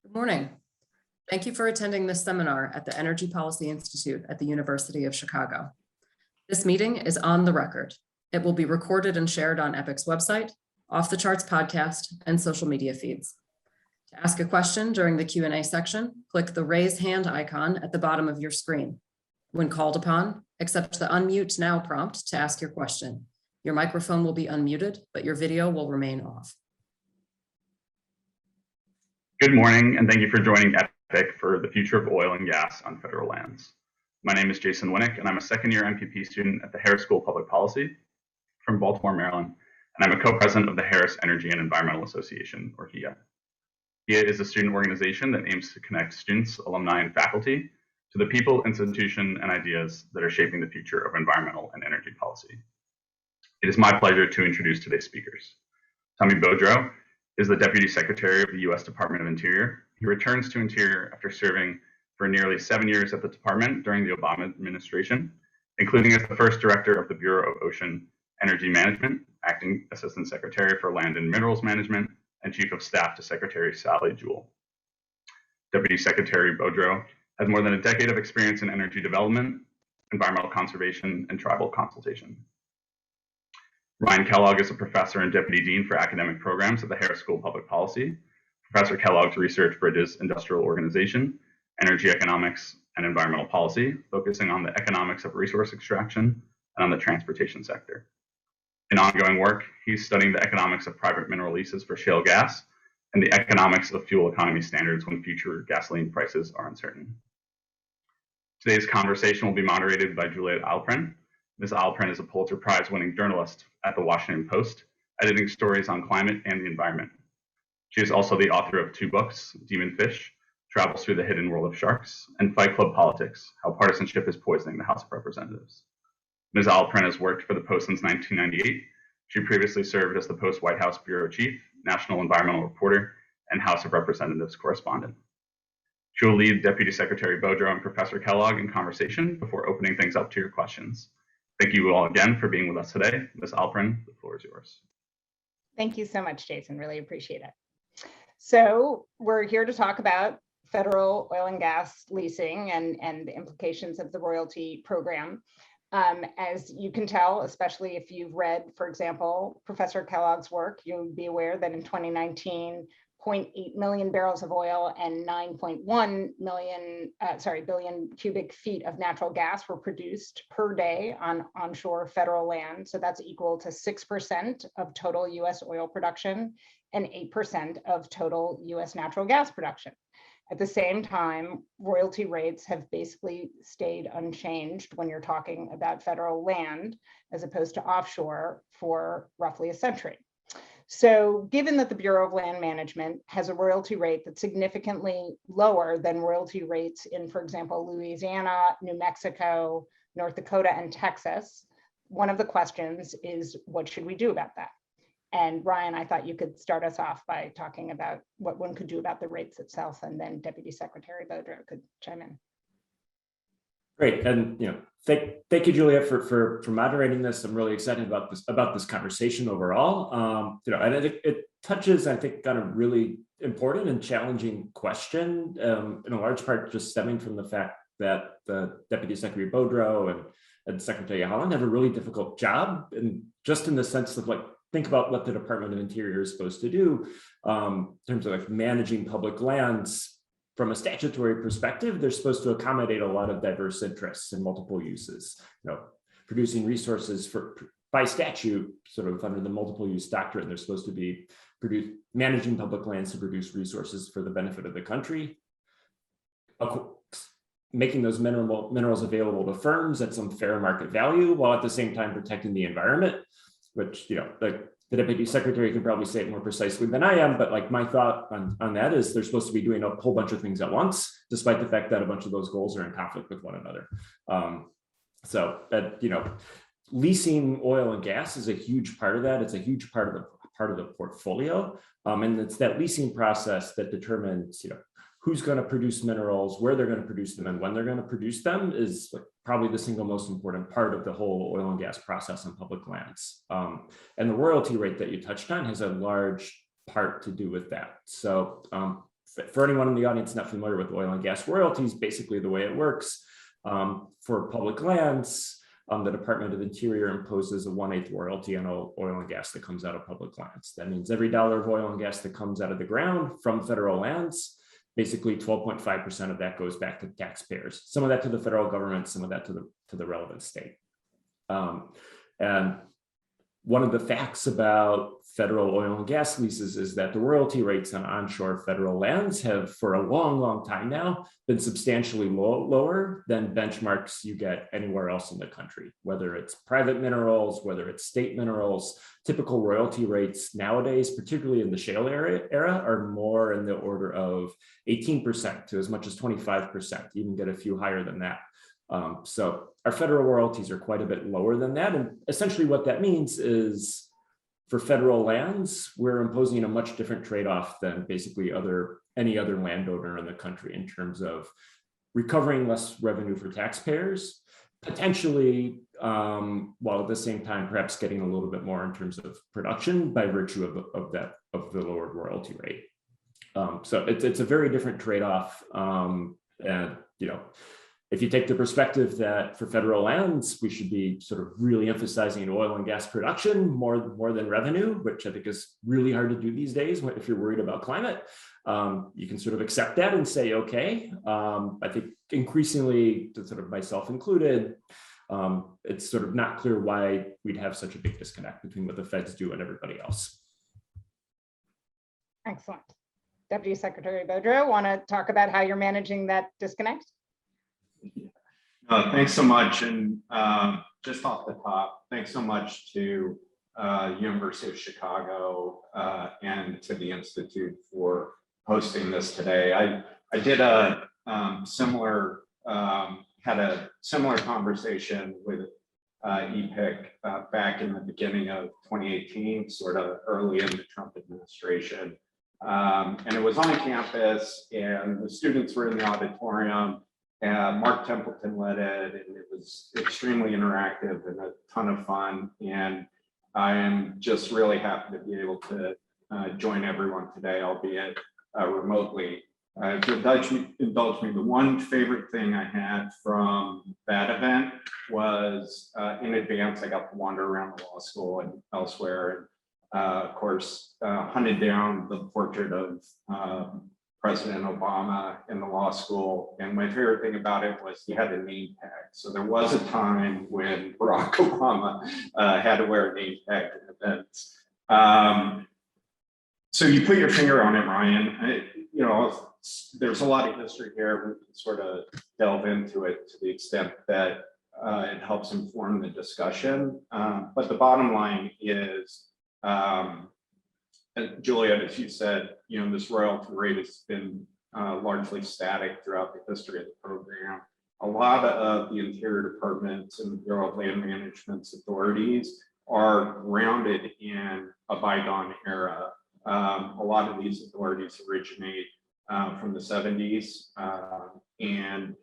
Good morning. Thank you for attending this seminar at the Energy Policy Institute at the University of Chicago. This meeting is on the record. It will be recorded and shared on EPIC's website, Off the Charts podcast, and social media feeds. To ask a question during the Q&A section, click the raise hand icon at the bottom of your screen. When called upon, accept the unmute now prompt to ask your question. Your microphone will be unmuted, but your video will remain off. Good morning, and thank you for joining EPIC for the Future of Oil and Gas on Federal Lands. My name is Jason Winnick, and I'm a second-year MPP student at the Harris School of Public Policy from Baltimore, Maryland, and I'm a co-president of the Harris Energy and Environmental Association, or HEEA. HEEA is a student organization that aims to connect students, alumni, and faculty to the people, institution, and ideas that are shaping the future of environmental and energy policy. It is my pleasure to introduce today's speakers. Tommy Beaudreau is the Deputy Secretary of the U.S. Department of Interior. He returns to Interior after serving for nearly 7 years at the department during the Obama administration, including as the first director of the Bureau of Ocean Energy Management, acting Assistant Secretary for Land and Minerals Management, and Chief of Staff to Secretary Sally Jewell. Deputy Secretary Beaudreau has more than a decade of experience in energy development, environmental conservation, and tribal consultation. Ryan Kellogg is a professor and deputy dean for academic programs at the Harris School of Public Policy. Professor Kellogg's research bridges industrial organization, energy economics, and environmental policy, focusing on the economics of resource extraction and on the transportation sector. In ongoing work, he's studying the economics of private mineral leases for shale gas and the economics of fuel economy standards when future gasoline prices are uncertain. Today's conversation will be moderated by Juliet Alpern. Ms. Alpern is a Pulitzer Prize-winning journalist at the Washington Post, editing stories on climate and the environment. She is also the author of 2 books, Demon Fish, Travels Through the Hidden World of Sharks, and Fight Club Politics, How Partisanship is Poisoning the House of Representatives. Ms. Alpern has worked for the Post since 1998. She previously served as the Post White House Bureau Chief, National Environmental Reporter, and House of Representatives correspondent. She will lead Deputy Secretary Beaudreau and Professor Kellogg in conversation before opening things up to your questions. Thank you all again for being with us today. Ms. Alpern, the floor is yours. Thank you so much, Jason. Really appreciate it. So we're here to talk about federal oil and gas leasing and the implications of the royalty program. As you can tell, especially if you've read, for example, Professor Kellogg's work, you'll be aware that in 2019, 0.8 million barrels of oil and 9.1 billion cubic feet of natural gas were produced per day on onshore federal land. So that's equal to 6% of total US oil production and 8% of total US natural gas production. At the same time, royalty rates have basically stayed unchanged when you're talking about federal land as opposed to offshore for roughly a century. So given that the Bureau of Land Management has a royalty rate that's significantly lower than royalty rates in, for example, Louisiana, New Mexico, North Dakota, and Texas, one of the questions is, what should we do about that? And Ryan, I thought you could start us off by talking about what one could do about the rates itself, and then Deputy Secretary Beaudreau could chime in. Great, and thank you, Juliet, for moderating this. I'm really excited about this conversation overall. And I think it touches, I think, on a really important and challenging question, in a large part just stemming from the fact that the Deputy Secretary Beaudreau and Secretary Haaland have a really difficult job, and just in the sense of think about what the Department of Interior is supposed to do in terms of managing public lands. From a statutory perspective, they're supposed to accommodate a lot of diverse interests and multiple uses. Producing resources by statute, sort of under the multiple use doctrine, they're supposed to be managing public lands to produce resources for the benefit of the country, making those minerals available to firms at some fair market value, while at the same time protecting the environment, which the Deputy Secretary can probably say it more precisely than I am, but my thought on that is they're supposed to be doing a whole bunch of things at once, despite the fact that a bunch of those goals are in conflict with one another. Leasing oil and gas is a huge part of that. It's a huge part of the portfolio, and it's that leasing process that determines who's going to produce minerals, where they're going to produce them, and when they're going to produce them is probably the single most important part of the whole oil and gas process on public lands. And the royalty rate that you touched on has a large part to do with that. So for anyone in the audience not familiar with oil and gas royalties, basically the way it works for public lands, the Department of Interior imposes a 1/8 royalty on all oil and gas that comes out of public lands. That means every dollar of oil and gas that comes out of the ground from federal lands, basically 12.5% of that goes back to taxpayers. Some of that to the federal government, some of that to the relevant state. And one of the facts about federal oil and gas leases is that the royalty rates on onshore federal lands have, for a long, long time now, been substantially lower than benchmarks you get anywhere else in the country, whether it's private minerals, whether it's state minerals. Typical royalty rates nowadays, particularly in the shale era, are more in the order of 18% to as much as 25%, even get a few higher than that. So our federal royalties are quite a bit lower than that. And essentially what that means is for federal lands, we're imposing a much different trade-off than basically any other landowner in the country in terms of recovering less revenue for taxpayers, potentially, while at the same time perhaps getting a little bit more in terms of production by virtue of the lowered royalty rate. So it's a very different trade-off, and if you take the perspective that for federal lands, we should be sort of really emphasizing oil and gas production more than revenue, which I think is really hard to do these days if you're worried about climate. You can sort of accept that and say, okay. I think increasingly, sort of myself included, it's sort of not clear why we'd have such a big disconnect between what the feds do and everybody else. Excellent. Deputy Secretary Beaudreau, want to talk about how you're managing that disconnect? Thanks so much. And just off the top, thanks so much to University of Chicago and to the Institute for hosting this today. I did a similar conversation with EPIC back in the beginning of 2018, sort of early in the Trump administration. And it was on campus and the students were in the auditorium. Mark Templeton led it, and it was extremely interactive and a ton of fun. And I am just really happy to be able to join everyone today, albeit remotely. If you'll indulge me, the one favorite thing I had from that event was in advance, I got to wander around the law school and elsewhere. And of course, hunted down the portrait of President Obama in the law school. And my favorite thing about it was he had a name tag. So there was a time when Barack Obama had to wear a name tag at events. So you put your finger on it, Ryan. There's a lot of history here. We can sort of delve into it to the extent that it helps inform the discussion. But the bottom line is, Juliet, as you said, this royalty rate has been largely static throughout the history of the program. A lot of the Interior Departments and Bureau of Land Management's authorities are grounded in a bygone era. A lot of these authorities originate from the 70s, and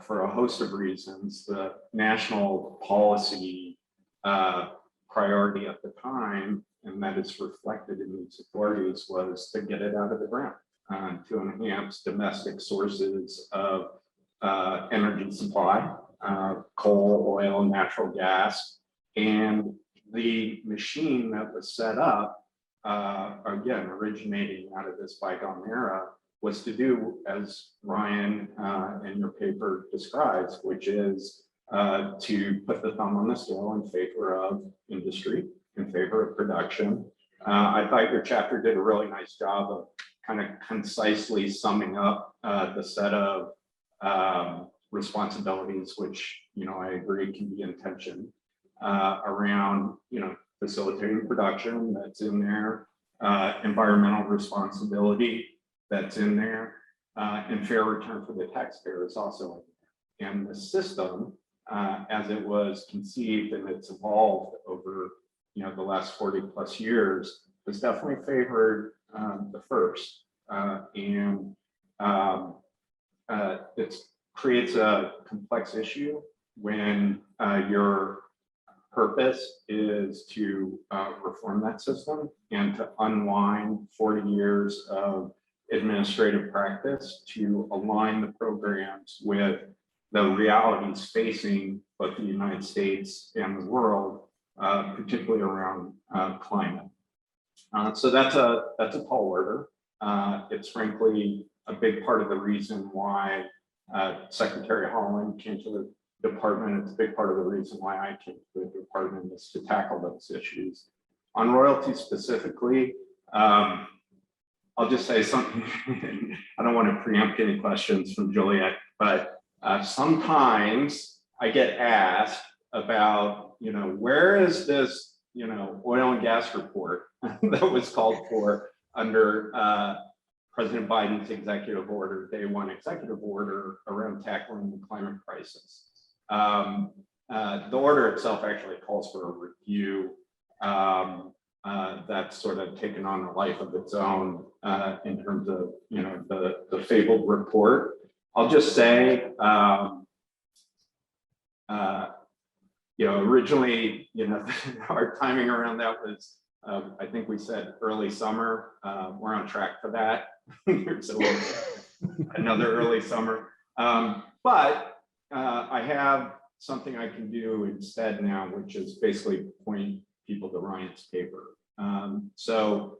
for a host of reasons, the national policy priority at the time, and that is reflected in these authorities, was to get it out of the ground, to enhance domestic sources of energy supply, coal, oil, natural gas. And the machine that was set up, again, originating out of this bygone era, was to do, as Ryan in your paper describes, which is to put the thumb on the scale in favor of industry, in favor of production. I thought your chapter did a really nice job of kind of concisely summing up the set of responsibilities, which I agree can be in tension around facilitating production, that's in there, environmental responsibility, that's in there, and fair return for the taxpayer is also in there. And the system, as it was conceived and it's evolved over the last 40 plus years, has definitely favored the first, and it creates a complex issue when you're purpose is to reform that system and to unwind 40 years of administrative practice to align the programs with the realities facing both the United States and the world, particularly around climate. So that's a tall order. It's frankly a big part of the reason why Secretary Holland came to the department. It's a big part of the reason why I came to the department, is to tackle those issues. On royalties specifically, I'll just say something. I don't want to preempt any questions from Juliet, but sometimes I get asked about, where is this, oil and gas report that was called for under President Biden's executive order, day one executive order around tackling the climate crisis. The order itself actually calls for a review that's sort of taken on a life of its own in terms of the fabled report. I'll just say, originally, our timing around that was, I think we said early summer. We're on track for that. So another early summer. But I have something I can do instead now, which is basically point people to Ryan's paper. So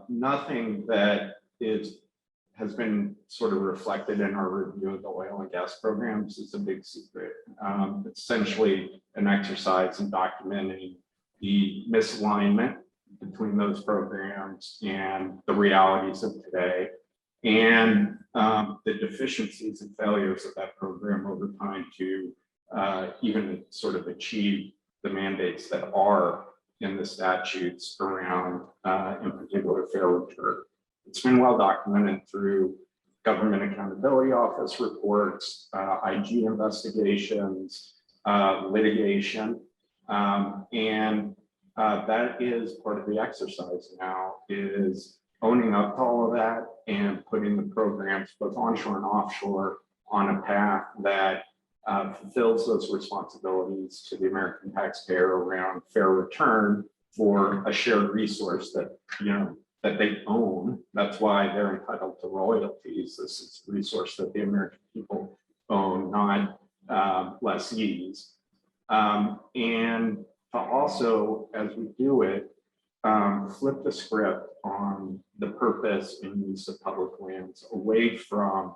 nothing that has been sort of reflected in our review of the oil and gas programs is a big secret. It's essentially an exercise in documenting the misalignment between those programs and the realities of today, and the deficiencies and failures of that program over time to even sort of achieve the mandates that are in the statutes around, in particular, fair return. It's been well documented through Government Accountability Office reports, IG investigations, litigation, and that is part of the exercise now, is owning up to all of that and putting the programs both onshore and offshore on a path that fulfills those responsibilities to the American taxpayer around fair return for a shared resource that that they own. That's why they're entitled to royalties. This is a resource that the American people own, not lessees. And to also, as we do it, flip the script on the purpose and use of public lands away from,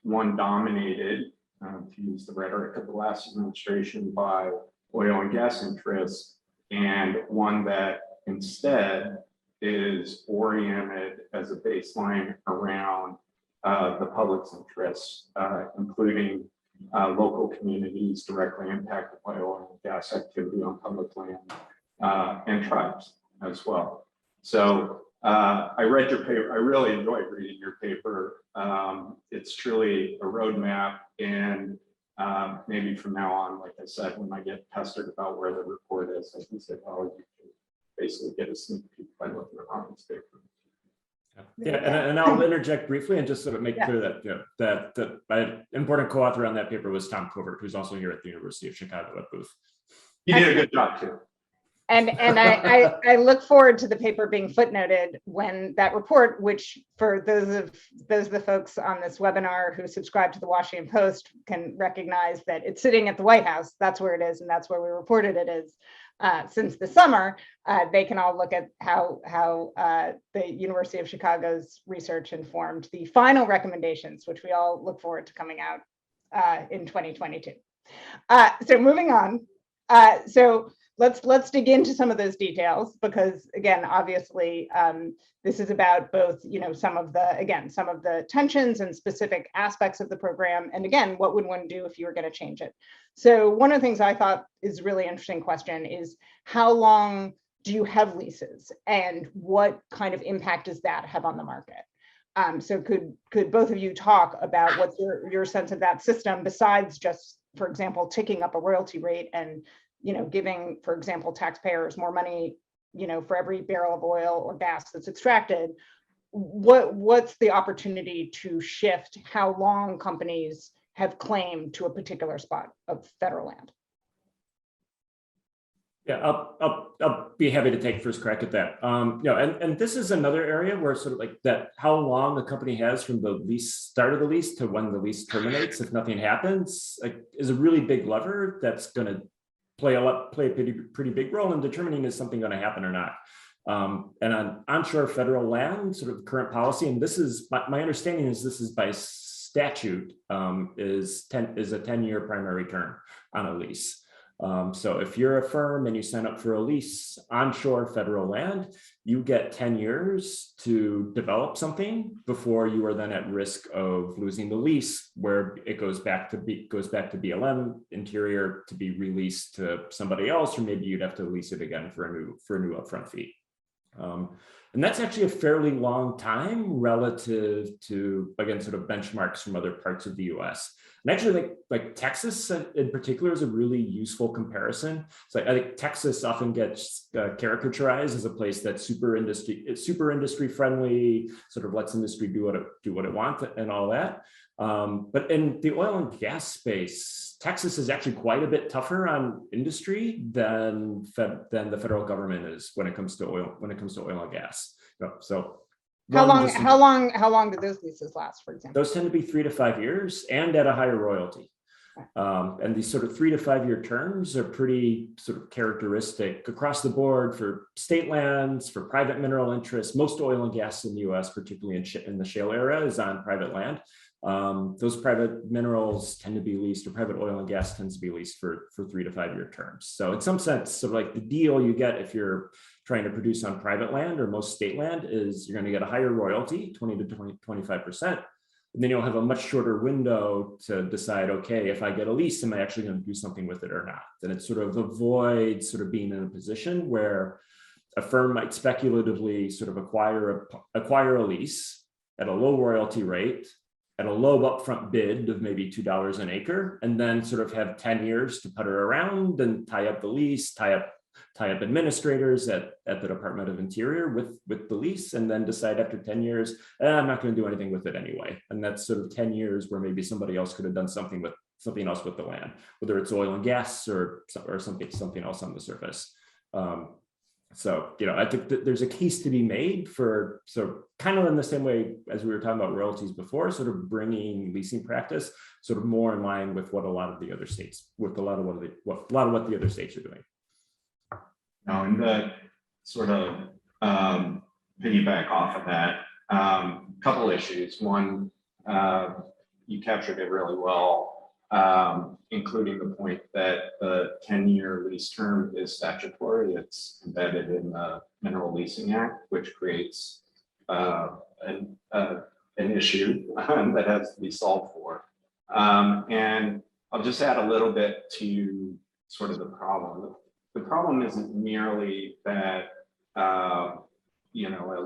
one dominated, to use the rhetoric of the last administration, by oil and gas interests, and one that instead is oriented as a baseline around the public's interests, including local communities directly impacted by oil and gas activity on public land, and tribes as well. So I read your paper. I really enjoyed reading your paper. It's truly a roadmap, and maybe from now on, like I said, when I get pestered about where the report is, I can say, "Oh, you can basically get a sneak peek by looking at Ryan's paper." Yeah, and I'll interject briefly and just sort of make clear that that my important co-author on that paper was Tom Covert, who's also here at the University of Chicago at Booth. You did a good job too. And I look forward to the paper being footnoted when that report, which for those of the folks on this webinar who subscribe to the Washington Post can recognize that it's sitting at the White House. That's where it is, and that's where we reported it is. Since the summer, they can all look at how the University of Chicago's research informed the final recommendations, which we all look forward to coming out in 2022. So moving on. So let's dig into some of those details, because again, obviously, this is about both, some of the tensions and specific aspects of the program, and again, what would one do if you were going to change it? So one of the things I thought is a really interesting question is, how long do you have leases, and what kind of impact does that have on the market? So could both of you talk about what's your sense of that system, besides just, for example, ticking up a royalty rate and giving, for example, taxpayers more money, for every barrel of oil or gas that's extracted? What's the opportunity to shift how long companies have claimed to a particular spot of federal land? Yeah, I'll be happy to take first crack at that. And this is another area where sort of like that, how long the company has from the start of the lease to when the lease terminates, if nothing happens, like, is a really big lever that's going to play a pretty big role in determining is something going to happen or not. And on onshore federal land, sort of current policy, and this is my understanding is this is by statute, is a 10-year primary term on a lease. So if you're a firm and you sign up for a lease onshore federal land, you get 10 years to develop something before you are then at risk of losing the lease, where it goes back to BLM Interior to be released to somebody else, or maybe you'd have to lease it again for a new upfront fee. And that's actually a fairly long time relative to, again, sort of benchmarks from other parts of the US. And actually, like Texas in particular is a really useful comparison. So I think Texas often gets caricaturized as a place that's super industry friendly, sort of lets industry do what it wants and all that. But in the oil and gas space, Texas is actually quite a bit tougher on industry than the federal government is when it comes to oil and gas. So how long do those leases last, for example? Those tend to be 3 to 5 years and at a higher royalty. And these sort of 3 to 5 year terms are pretty sort of characteristic across the board for state lands, for private mineral interests. Most oil and gas in the US, particularly in the shale era, is on private land. Those private minerals tend to be leased, or private oil and gas tends to be leased for 3 to 5 year terms. So in some sense, sort of like the deal you get if you're trying to produce on private land or most state land is you're going to get a higher royalty, 20 to 25%. And then you'll have a much shorter window to decide, okay, if I get a lease, am I actually going to do something with it or not? And it sort of avoids sort of being in a position where a firm might speculatively sort of acquire a lease at a low royalty rate, at a low upfront bid of maybe $2 an acre, and then sort of have 10 years to putter around and tie up the lease, tie up administrators at the Department of Interior with the lease, and then decide after 10 years, I'm not going to do anything with it anyway. And that's sort of 10 years where maybe somebody else could have done something else with the land, whether it's oil and gas or something else on the surface. So, I think that there's a case to be made for, so kind of in the same way as we were talking about royalties before, sort of bringing leasing practice sort of more in line with what a lot of the other states, what the other states are doing. Now, and the sort of piggyback off of that, couple issues. One, you captured it really well. Including the point that the 10-year lease term is statutory. It's embedded in the Mineral Leasing Act, which creates an issue that has to be solved for. And I'll just add a little bit to sort of the problem. The problem isn't merely that a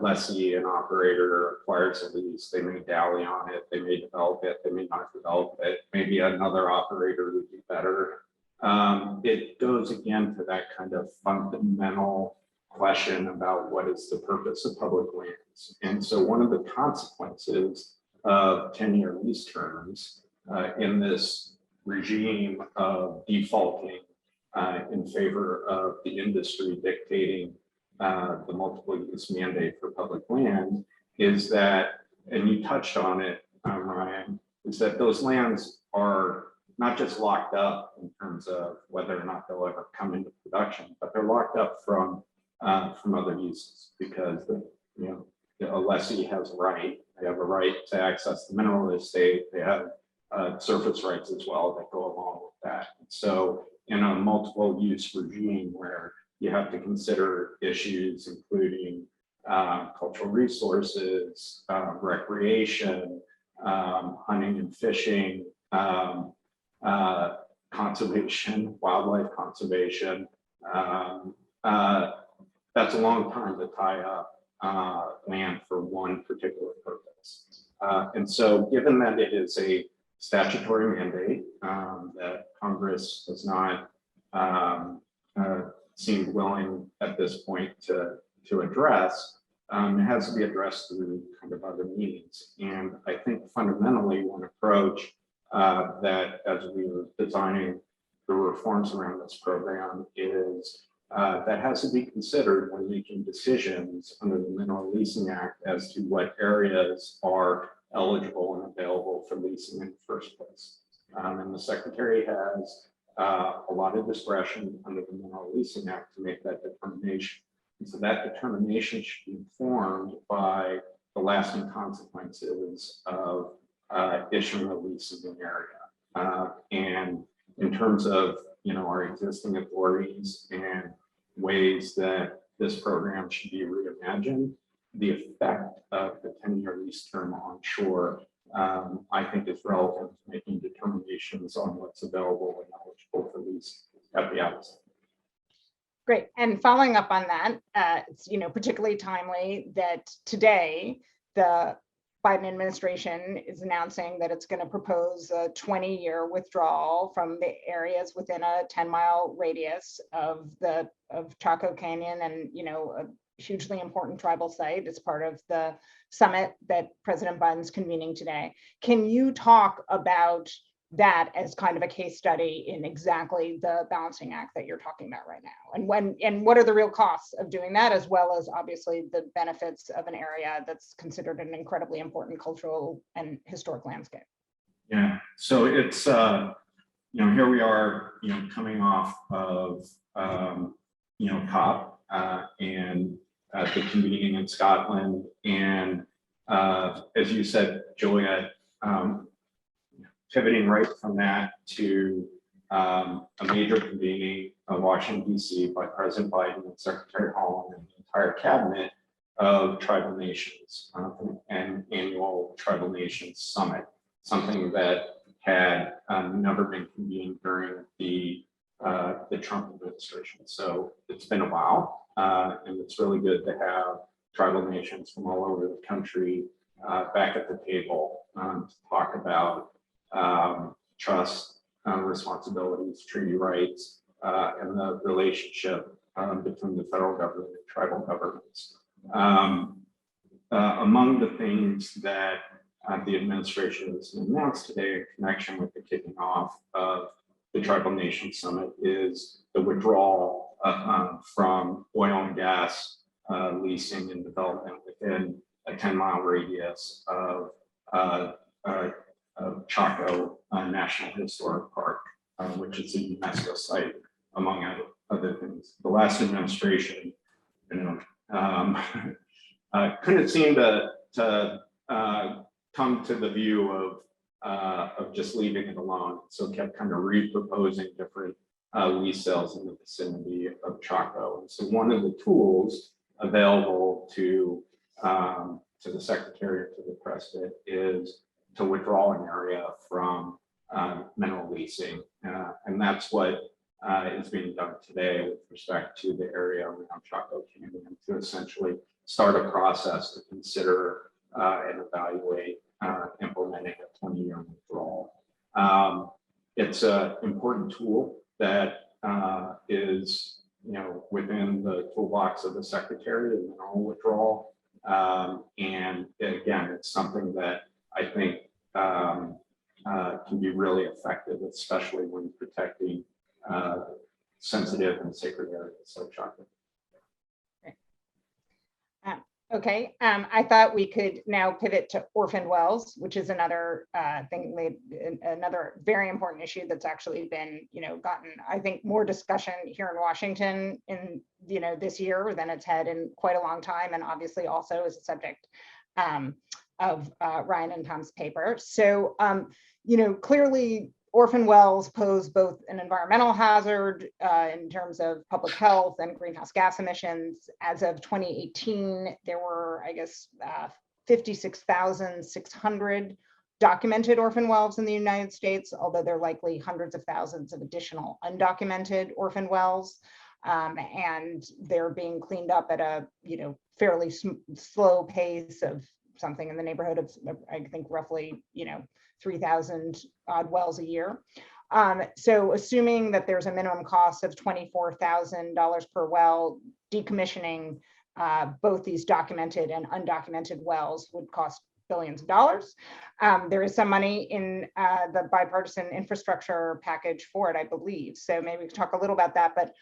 lessee, an operator acquires a lease, they may dally on it, they may develop it, they may not develop it, maybe another operator would do better. It goes again to that kind of fundamental question about what is the purpose of public lands. And so one of the consequences of 10-year lease terms in this regime of defaulting in favor of the industry dictating the multiple use mandate for public land is that, and you touched on it, Ryan, is that those lands are not just locked up in terms of whether or not they'll ever come into production, but they're locked up from other uses because a lessee has a right. They have a right to access the mineral estate. They have surface rights as well that go along with that. So in a multiple use regime where you have to consider issues including cultural resources, recreation, hunting and fishing, conservation, wildlife conservation. That's a long time to tie up land for one particular purpose. And so given that it is a statutory mandate that Congress has not seemed willing at this point to address, it has to be addressed through kind of other means. And I think fundamentally one approach that as we were designing the reforms around this program is that has to be considered when making decisions under the Mineral Leasing Act as to what areas are eligible and available for leasing in the first place. And the Secretary has a lot of discretion under the Mineral Leasing Act to make that determination. And so that determination should be informed by the lasting consequences of issuing a lease in the area. And in terms of our existing authorities and ways that this program should be reimagined, the effect of the 10-year lease term onshore, I think is relevant to making determinations on what's available and eligible for lease at the outset. Great. And following up on that, it's particularly timely that today the Biden administration is announcing that it's going to propose a 20-year withdrawal from the areas within a 10-mile radius of Chaco Canyon, and a hugely important tribal site as part of the summit that President Biden's convening today. Can you talk about that as kind of a case study in exactly the balancing act that you're talking about right now, and what are the real costs of doing that, as well as obviously the benefits of an area that's considered an incredibly important cultural and historic landscape? Yeah, so it's here we are coming off of COP and the convening in Scotland, and as you said, Juliet, pivoting right from that to a major convening of Washington, D.C. by President Biden and Secretary Haaland and the entire cabinet of tribal nations, and annual tribal nations summit, something that had never been convened during the Trump administration. So it's been a while, and it's really good to have tribal nations from all over the country back at the table to talk about trust, responsibilities, treaty rights, and the relationship between the federal government and tribal governments. Among the things that the administration has announced today in connection with the kicking off of the Tribal Nation Summit is the withdrawal from oil and gas leasing and development within a 10-mile radius of Chaco National Historic Park, which is a UNESCO site, among other things. The last administration, couldn't seem to come to the view of just leaving it alone, so kept kind of reproposing different lease sales in the vicinity of Chaco. And so one of the tools available to the Secretary or to the President is to withdraw an area from mineral leasing. And that's what is being done today with respect to the area around Chaco Canyon, to essentially start a process to consider and evaluate implementing a 20-year withdrawal. It's an important tool that is within the toolbox of the Secretary, the mineral withdrawal. And again, it's something that I think can be really effective, especially when protecting sensitive and sacred areas like Chaco. Okay, I thought we could now pivot to orphan wells, which is another another very important issue that's actually been, gotten, I think, more discussion here in Washington in, this year than it's had in quite a long time, and obviously also is a subject of Ryan and Tom's paper. So, clearly orphan wells pose both an environmental hazard in terms of public health and greenhouse gas emissions. As of 2018, there were, 56,600 documented orphan wells in the United States, although there are likely hundreds of thousands of additional undocumented orphan wells. And they're being cleaned up at a fairly slow pace of something in the neighborhood of, I think, roughly 3,000 odd wells a year. So assuming that there's a minimum cost of $24,000 per well, decommissioning both these documented and undocumented wells would cost billions of dollars. There is some money in the bipartisan infrastructure package for it, I believe. So maybe we could talk a little about that, but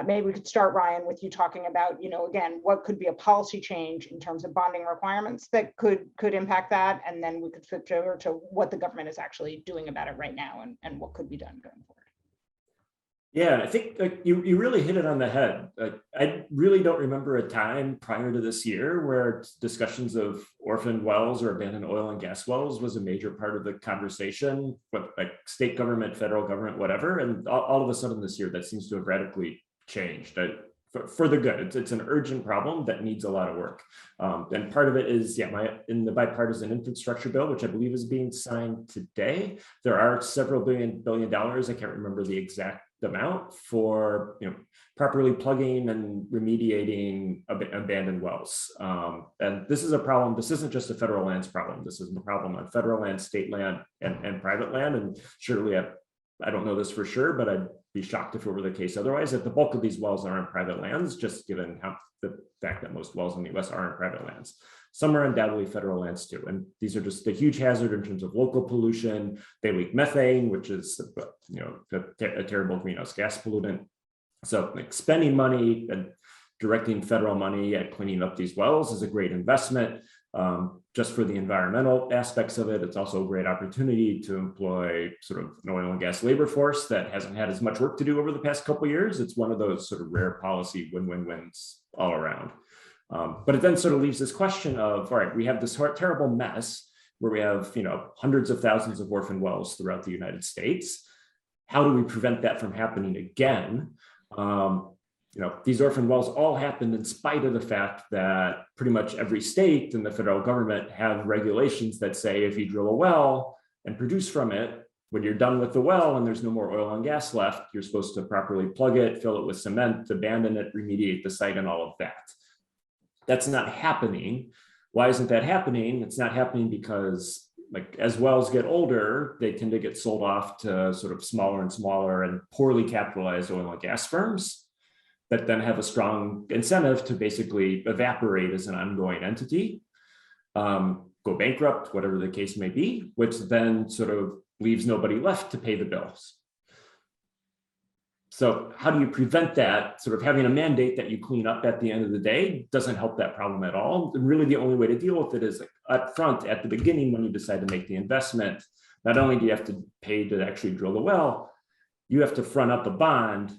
maybe we could start, Ryan, with you talking about, again, what could be a policy change in terms of bonding requirements that could impact that. And then we could flip over to what the government is actually doing about it right now and what could be done going forward. Yeah, I think you really hit it on the head. I really don't remember a time prior to this year where discussions of orphaned wells or abandoned oil and gas wells was a major part of the conversation, but like state government, federal government, whatever. And all of a sudden this year, that seems to have radically changed. For the good. It's an urgent problem that needs a lot of work. And part of it is, in the bipartisan infrastructure bill, which I believe is being signed today, there are several billion dollars, I can't remember the exact amount, for properly plugging and remediating abandoned wells. And this is a problem. This isn't just a federal lands problem. This is a problem on federal land, state land, and private land. And surely I don't know this for sure, but I'd be shocked if it were the case otherwise, that the bulk of these wells are on private lands, just given the fact that most wells in the US are on private lands. Some are undoubtedly federal lands too. And these are just a huge hazard in terms of local pollution. They leak methane, which is a terrible greenhouse gas pollutant. So like spending money and directing federal money at cleaning up these wells is a great investment. Just for the environmental aspects of it, it's also a great opportunity to employ sort of an oil and gas labor force that hasn't had as much work to do over the past couple of years. It's one of those sort of rare policy win-win-wins all around. But it then sort of leaves this question of, all right, we have this terrible mess where we have hundreds of thousands of orphan wells throughout the United States. How do we prevent that from happening again? These orphan wells all happened in spite of the fact that pretty much every state and the federal government have regulations that say if you drill a well and produce from it, when you're done with the well and there's no more oil and gas left, you're supposed to properly plug it, fill it with cement, abandon it, remediate the site, and all of that. That's not happening. Why isn't that happening? It's not happening because as wells get older, they tend to get sold off to sort of smaller and smaller and poorly capitalized oil and gas firms that then have a strong incentive to basically evaporate as an ongoing entity, go bankrupt, whatever the case may be, which then sort of leaves nobody left to pay the bills. So how do you prevent that? Sort of having a mandate that you clean up at the end of the day doesn't help that problem at all. And really the only way to deal with it is up front at the beginning when you decide to make the investment. Not only do you have to pay to actually drill the well, you have to front up a bond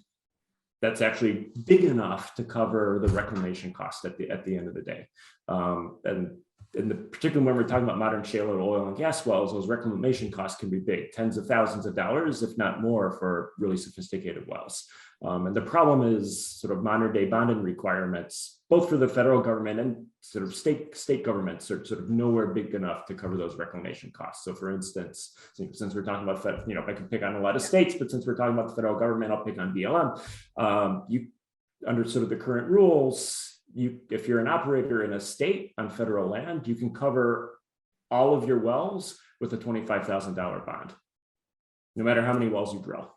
that's actually big enough to cover the reclamation cost at the end of the day. And particularly when we're talking about modern shale or oil and gas wells, those reclamation costs can be big, tens of thousands of dollars, if not more, for really sophisticated wells. And the problem is sort of modern day bonding requirements, both for the federal government and sort of state governments, are sort of nowhere big enough to cover those reclamation costs. So for instance, since we're talking about, I can pick on a lot of states, but since we're talking about the federal government, I'll pick on BLM. You, under sort of the current rules, if you're an operator in a state on federal land, you can cover all of your wells with a $25,000 bond, no matter how many wells you drill.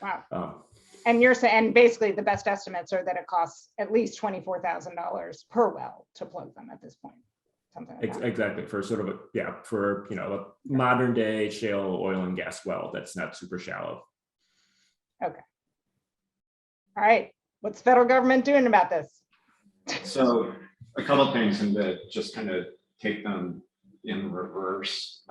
Wow. And you're saying, and basically the best estimates are that it costs at least $24,000 per well to plug them at this point. Something like that. Exactly, for sort of a modern day shale oil and gas well that's not super shallow. Okay. All right. What's the federal government doing about this? So a couple of things, and to just kind of take them in reverse,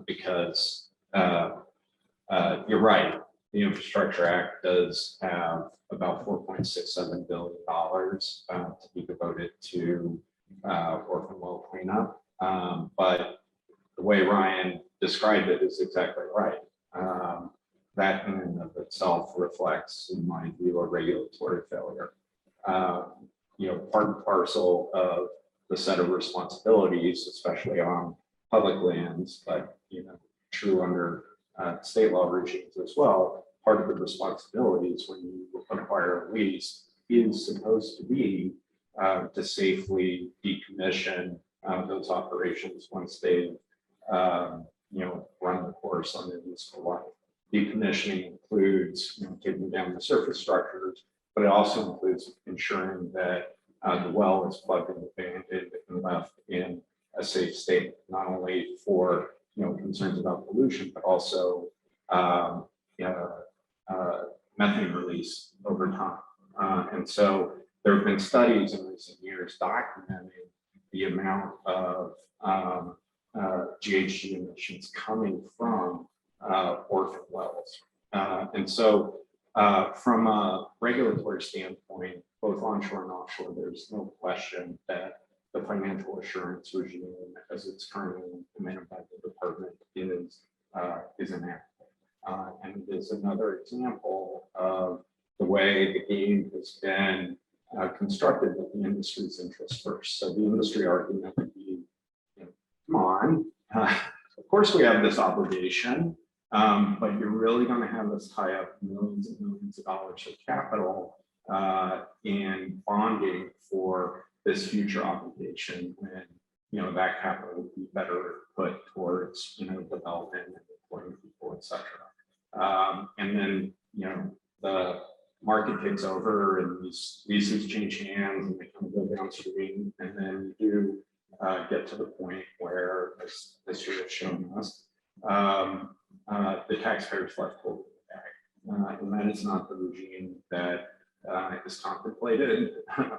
because you're right. The Infrastructure Act does have about $4.67 billion to be devoted to orphan well cleanup. But the way Ryan described it is exactly right. That in and of itself reflects, in my view, a regulatory failure. Part and parcel of the set of responsibilities, especially on public lands, but true under state law regimes as well. Part of the responsibilities when you acquire a lease is supposed to be to safely decommission those operations once they've run the course on their useful life. Decommissioning includes taking down the surface structures, but it also includes ensuring that the well is plugged and abandoned and left in a safe state, not only for concerns about pollution, but also methane release over time. And so there have been studies in recent years documenting the amount of GHG emissions coming from orphan wells. And so from a regulatory standpoint, both onshore and offshore, there's no question that the financial assurance regime, as it's currently implemented by the department, is inadequate. And it is another example of the way the game has been constructed with the industry's interests first. So the industry argument would be, come on, of course we have this obligation, but you're really going to have us tie up millions and millions of dollars of capital in bonding for this future obligation when that capital would be better put towards development and employing people, et cetera. And then the market takes over and these leases change hands and they kind of go downstream, and then you do get to the point where, as this year has shown us, the taxpayers left holding the bag, and that is not the regime that is contemplated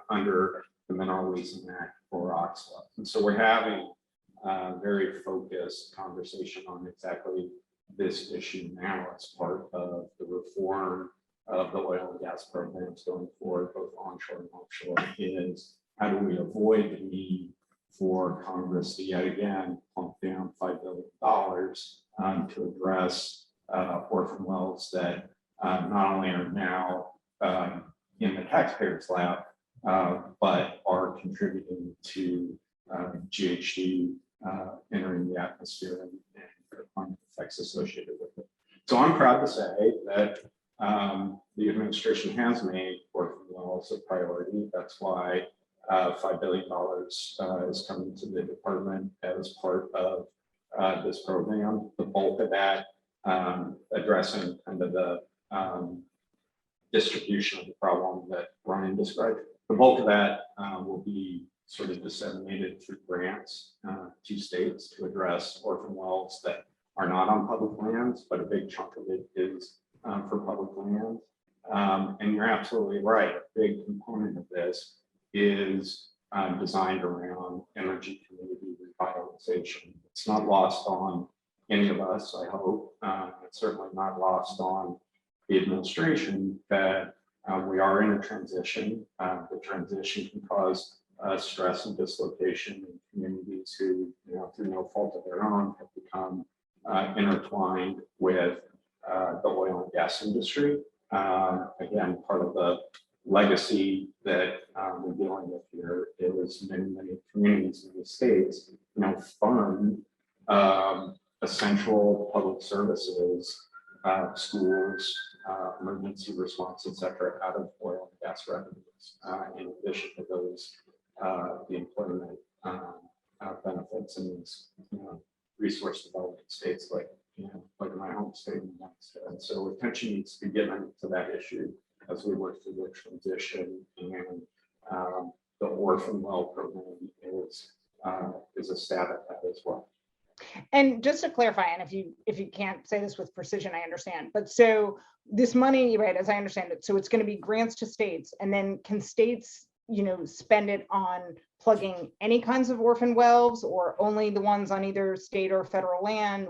under the Mineral Leasing Act or OXLA. And so we're having a very focused conversation on exactly this issue now as part of the reform of the oil and gas programs going forward, both onshore and offshore, is how do we avoid the need for Congress to yet again plunk down $5 billion to address orphan wells that not only are now in the taxpayer's lap, but are contributing to GHG entering the atmosphere and the climate effects associated with it. So I'm proud to say that the administration has made orphan wells a priority. That's why $5 billion is coming to the department as part of this program. The bulk of that addressing kind of the distribution of the problem that Ryan described. The bulk of that will be sort of disseminated through grants to states to address orphan wells that are not on public lands, but a big chunk of it is for public lands. And you're absolutely right. A big component of this is designed around energy community revitalization. It's not lost on any of us, I hope. It's certainly not lost on the administration that we are in a transition. The transition can cause stress and dislocation in communities who, through no fault of their own, have become intertwined with the oil and gas industry. Again, part of the legacy that we're dealing with here is many communities in the states, fund essential public services, schools, emergency response, et cetera, out of oil and gas revenues. In addition to those, the employment benefits in these resource development states like my home state in New Mexico. And so attention needs to be given to that issue as we work through the transition, and the orphan well program is a stab at that as well. And just to clarify, and if you can't say this with precision, I understand. But so this money, right, as I understand it, so it's going to be grants to states, and then can states, spend it on plugging any kinds of orphan wells, or only the ones on either state or federal land?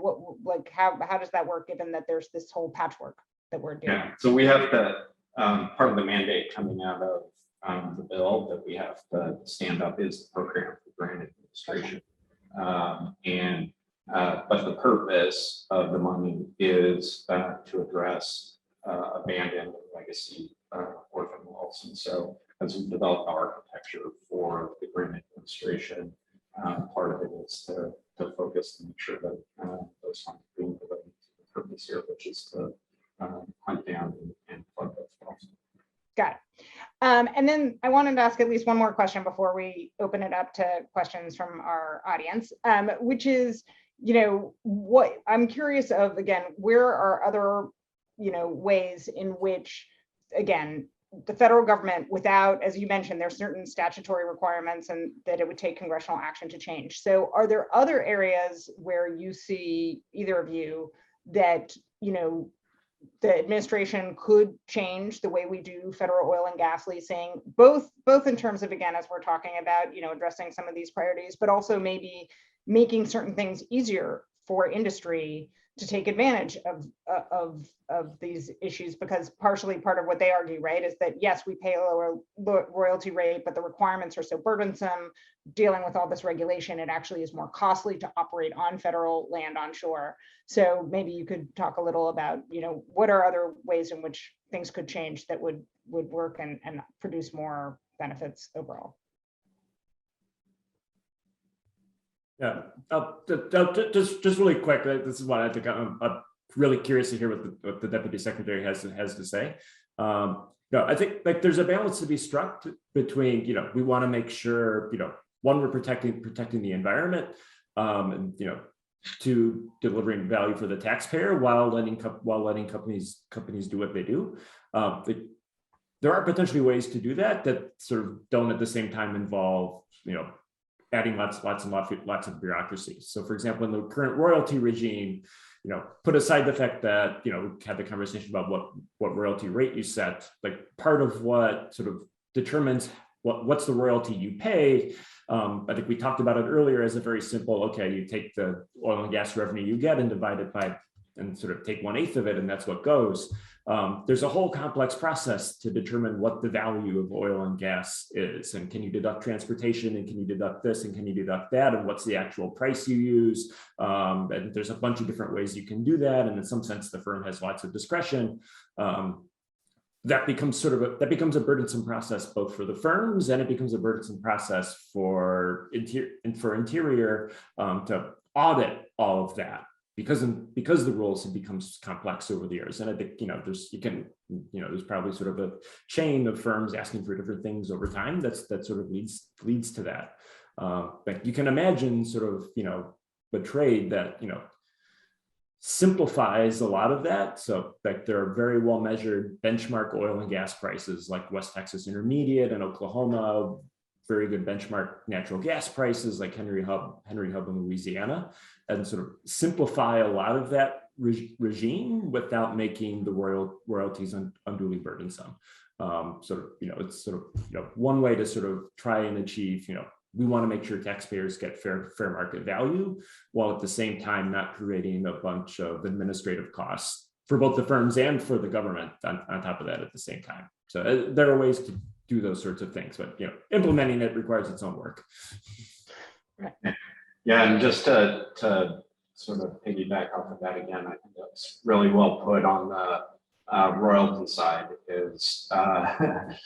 How does that work, given that there's this whole patchwork that we're doing? Yeah, so we have to, part of the mandate coming out of the bill that we have to stand up is the program for grant administration. But the purpose of the money is to address abandoned legacy orphan wells. And so as we develop the architecture for the grant administration, part of it is to focus and make sure that those funds are being devoted to the purpose here, which is to hunt down and plug those wells. Got it. And then I wanted to ask at least one more question before we open it up to questions from our audience, which is, what I'm curious of, again, where are other, ways in which, again, the federal government without, as you mentioned, there's certain statutory requirements and that it would take congressional action to change. So are there other areas where you see, either of you, that, the administration could change the way we do federal oil and gas leasing, both in terms of, again, as we're talking about, addressing some of these priorities, but also maybe making certain things easier for industry to take advantage of these issues, because partially part of what they argue, right, is that yes, we pay a lower royalty rate, but the requirements are so burdensome, dealing with all this regulation, it actually is more costly to operate on federal land onshore. So maybe you could talk a little about, what are other ways in which things could change that would work and produce more benefits overall. Yeah, just really quick. This is what I think I'm really curious to hear what the Deputy Secretary has to say. I think like there's a balance to be struck between, we want to make sure, one, we're protecting the environment, and to delivering value for the taxpayer while letting companies do what they do. There are potentially ways to do that sort of don't at the same time involve, adding lots of bureaucracy. So for example, in the current royalty regime, put aside the fact that, we had the conversation about what royalty rate you set, like part of what sort of determines what's the royalty you pay. I think we talked about it earlier as a very simple, okay, you take the oil and gas revenue you get and divide it by, and sort of take 1/8 of it, and that's what goes. There's a whole complex process to determine what the value of oil and gas is, and can you deduct transportation, and can you deduct this, and can you deduct that, and what's the actual price you use, and there's a bunch of different ways you can do that, and in some sense the firm has lots of discretion. That becomes a burdensome process both for the firms, and it becomes a burdensome process for Interior to audit all of that. Because the rules have become complex over the years, and I think there's probably sort of a chain of firms asking for different things over time that sort of leads to that. But you can imagine sort of a trade that simplifies a lot of that. So like there are very well measured benchmark oil and gas prices like West Texas Intermediate and Oklahoma. Very good benchmark natural gas prices like Henry Hub in Louisiana, and sort of simplify a lot of that regime without making the royalties unduly burdensome. It's sort of one way to sort of try and achieve, we want to make sure taxpayers get fair market value, while at the same time not creating a bunch of administrative costs for both the firms and for the government on top of that at the same time. So there are ways to do those sorts of things, but implementing it requires its own work. Yeah, and just to sort of piggyback off of that again, I think that's really well put on the royalty side. Is the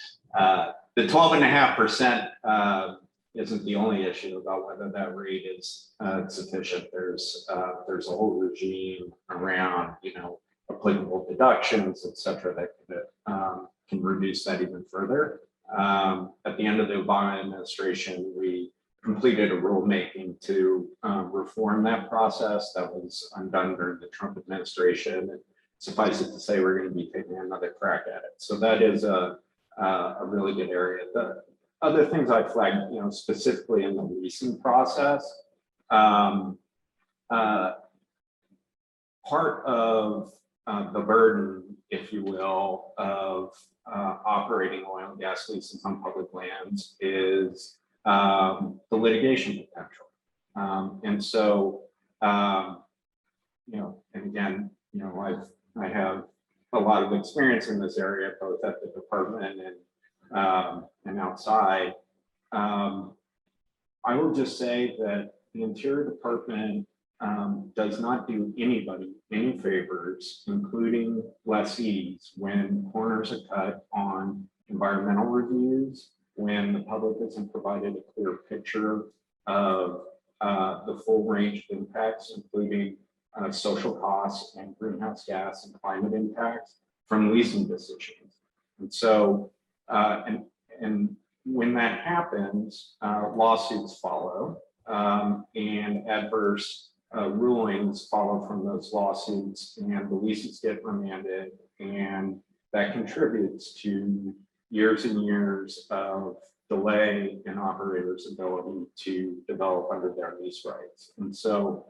12.5% isn't the only issue about whether that rate is sufficient. There's a whole regime around applicable deductions, et cetera, that can reduce that even further. At the end of the Obama administration, we completed a rulemaking to reform that process that was undone during the Trump administration. And suffice it to say, we're going to be taking another crack at it. So that is a really good area. The other things I flagged, specifically in the leasing process, part of the burden, if you will, of operating oil and gas leases on public lands is the litigation potential. And so, and again, I have a lot of experience in this area, both at the department and outside. I will just say that the Interior Department does not do anybody any favors, including lessees, when corners are cut on environmental reviews, when the public isn't provided a clear picture of the full range of impacts, including social costs and greenhouse gas and climate impacts from leasing decisions. And so, and when that happens, lawsuits follow, and adverse rulings follow from those lawsuits, and the leases get remanded, and that contributes to years and years of delay in operators' ability to develop under their lease rights. And so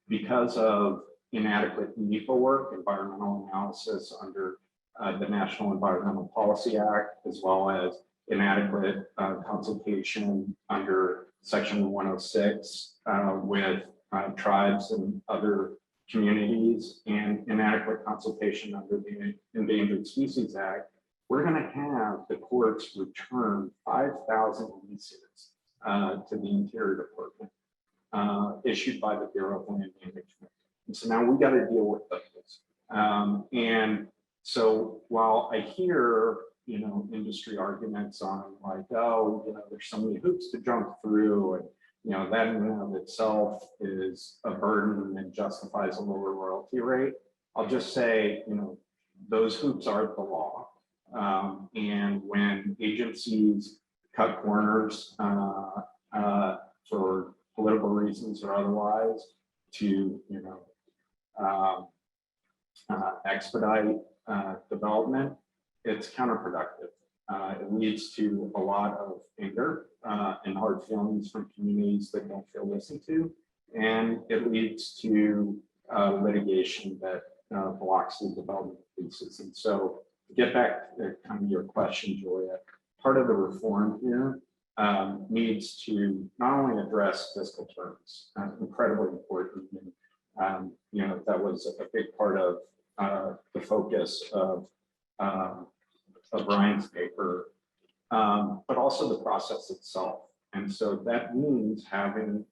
because of inadequate NEPA work, environmental analysis under the National Environmental Policy Act, as well as inadequate consultation under Section 106 with tribes and other communities, and inadequate consultation under the Endangered Species Act, we're going to have the courts return 5,000 leases to the Interior Department issued by the Bureau of Land Management. And so now we got to deal with those. And so while I hear, industry arguments on like, oh, there's so many hoops to jump through, and that in and of itself is a burden and justifies a lower royalty rate, I'll just say, those hoops are the law. And when agencies cut corners for political reasons or otherwise to, expedite development, it's counterproductive. It leads to a lot of anger and hard feelings from communities that don't feel listened to, and it leads to litigation that blocks the development pieces. And so, to get back to kind of your question, Julia, part of the reform here needs to not only address fiscal terms, incredibly important. And, that was a big part of the focus of Brian's paper, but also the process itself. And so that means having,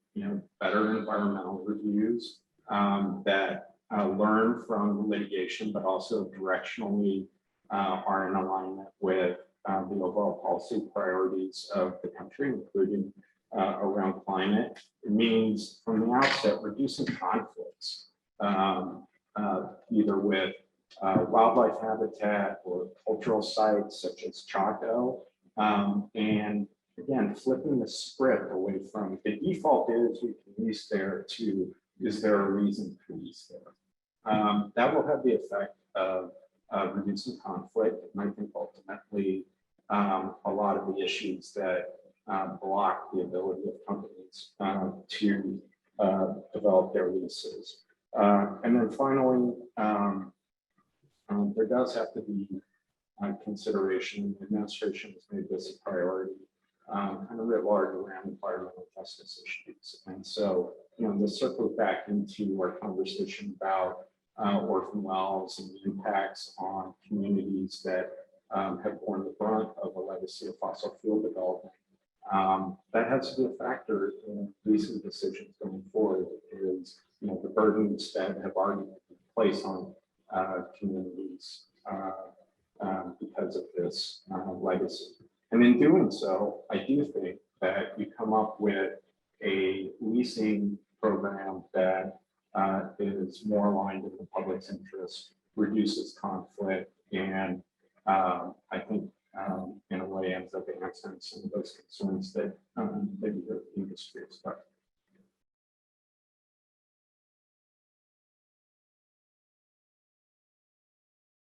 better environmental reviews that learn from litigation, but also directionally are in alignment with the overall policy priorities of the country, including around climate. It means from the outset reducing conflicts, either with wildlife habitat or cultural sites such as Chaco. And again, flipping the script away from the default is we can lease there to is there a reason to lease there? That will have the effect of reducing conflict, and I think ultimately a lot of the issues that block the ability of companies to develop their leases. And then finally, there does have to be consideration. The administration has made this a priority, kind of writ large around environmental justice issues. And so, this circles back into our conversation about orphan wells and the impacts on communities that have borne the brunt of a legacy of fossil fuel development. That has to be a factor in leasing decisions going forward, is the burdens that have already been placed on communities because of this legacy. And in doing so, I do think that you come up with a leasing program that is more aligned with the public's interest, reduces conflict, and I think in a way ends up answering some of those concerns that maybe the industry expects.